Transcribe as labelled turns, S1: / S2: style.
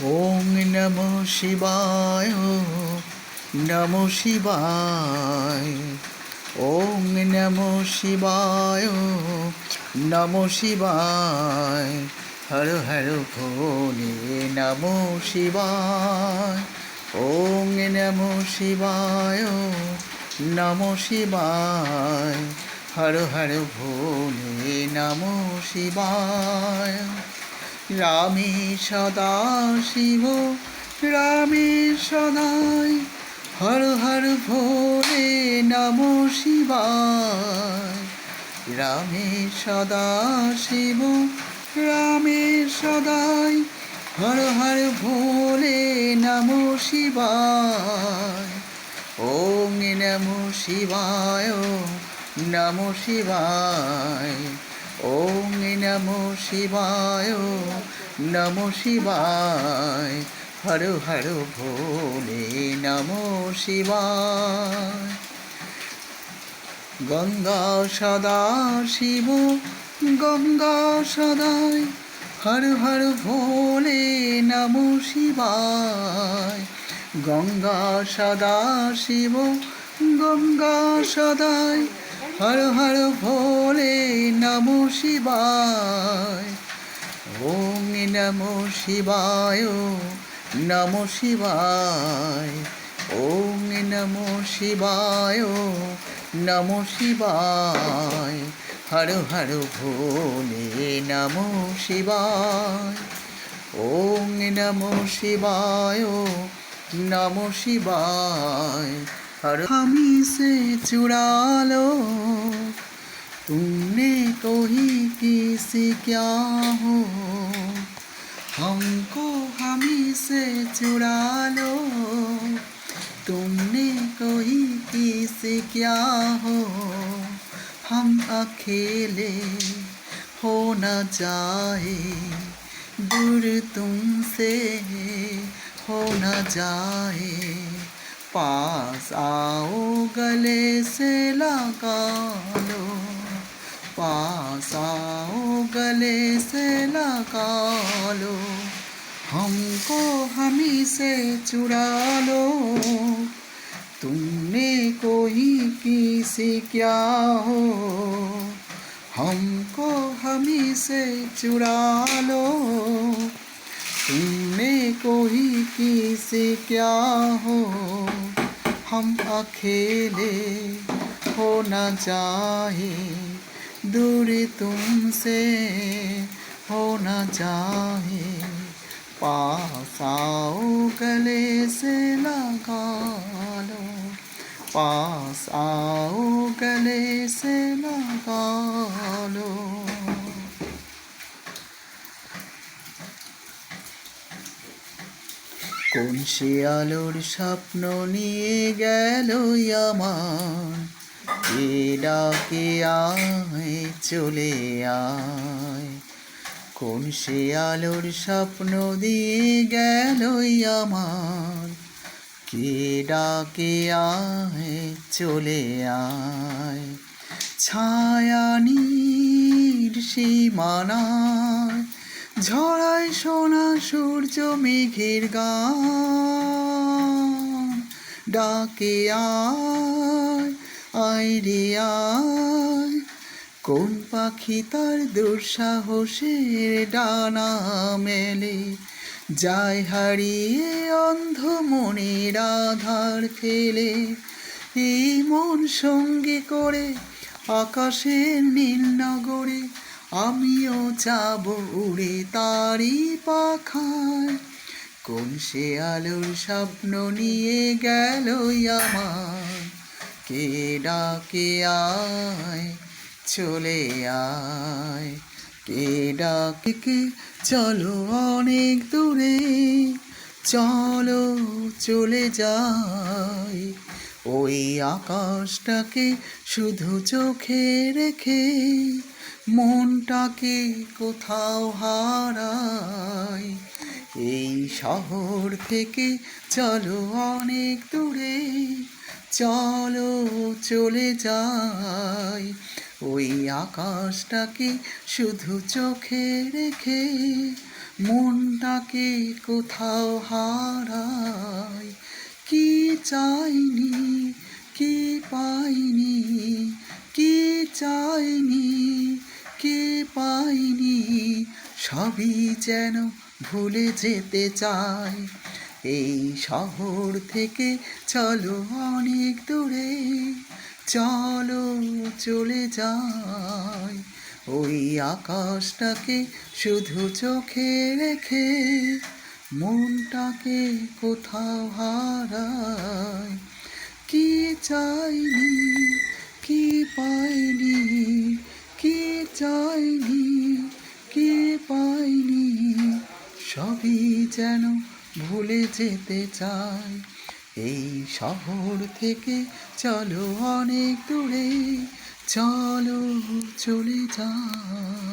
S1: ওম নমঃ শিবায় নমঃ শিবায়। ওম নমঃ শিবায় নমঃ শিবায়। হর হর ভোলে নমঃ শিবায়। ওম নমঃ শিবায় নমঃ শিবায়। হর হর ভোলে নমঃ শিবায়। রামে সদা শিব রামে সদাই। হর হর ভোলে নমঃ শিবায়। রামে সদা শিব রামে সদাই। হর হর ভোলে নমঃ শিবায়। ওম নমঃ শিবায় নমঃ শিবায়। ওম নমঃ শিবায় নমঃ শিবায়। হর হর ভোলে নমঃ শিবায়। গঙ্গা সদা শিব গঙ্গা সদাই। হর হর ভোলে নমঃ শিবায়। গঙ্গা সদা শিব গঙ্গা সদাই। হর হর ভোলে নমঃ শিবায়। ওম নমঃ শিবায় নমঃ শিবায়। ওম নমঃ শিবায় নমঃ শিবায়। হর হর ভোলে নমঃ শিবায়। ওম নমঃ শিবায় नमः शिवाय। हर हमी से चुरा लो तुमने कोई किसी क्या हो। हमको हमी से चुरा लो तुमने कोई किसी क्या हो। हम अकेले हो न जाए दूर तुमसे हो न जाए। पास आओ गले से लगा लो। पास आओ गले से लगा लो। हमको हमी से चुरा लो तुमने कोई किसी क्या हो। हमको हमी से चुरा लो तुमने कोई किसी क्या हो। हम अकेले हो न जाए दूर तुमसे हो न जाए। पास आओ गले से लगा लो। पास आओ गले से लगा लो। কোন সে আলোর স্বপ্ন নিয়ে গেল আমার। কে ডাকে আয় চলে আয়। কোন সে আলোর স্বপ্ন দিয়ে গেল আমার। কে ডাকে আয় চলে আয়। ছায়ানির সীমানায় ঝরায় সোনা সূর্য মেঘের গান। ডাকে আয় আয় রে আয়। কোন পাখি তার দুঃসাহসের ডানা মেলে যায় হারিয়ে অন্ধ মনের আধার ফেলে। এই মন সঙ্গে করে আকাশের নীল নগরে আমিও যাব উড়ে তারি পাখায়। কোন সে আলোর স্বপ্ন নিয়ে গেল আমার। কে ডাকে আয় চলে আয়। কে ডাকে চলো অনেক দূরে চলো চলে যাই। ওই আকাশটাকে শুধু চোখে রেখে মনটাকে কোথাও হারাই। এই শহর থেকে চলো অনেক দূরে চলো চলে যাই। ওই আকাশটাকে শুধু চোখে রেখে মনটাকে কোথাও হারাই, কি চাইনি, কি পাইনি, কি চাইনি, কি পাইনি, সবই যেন ভুলে যেতে চাই। এই শহর থেকে চলো অনেক দূরে, চলো চলে যাই। ওই আকাশটাকে শুধু চোখে রেখে মনটাকে কোথাও হারাই। কি চাইনি, কি পাইনি, কি চাইনি, কি পাইনি, সবই যেন ভুলে যেতে চাই। এই শহর থেকে চলো অনেক দূরে, চলো চলে যাই।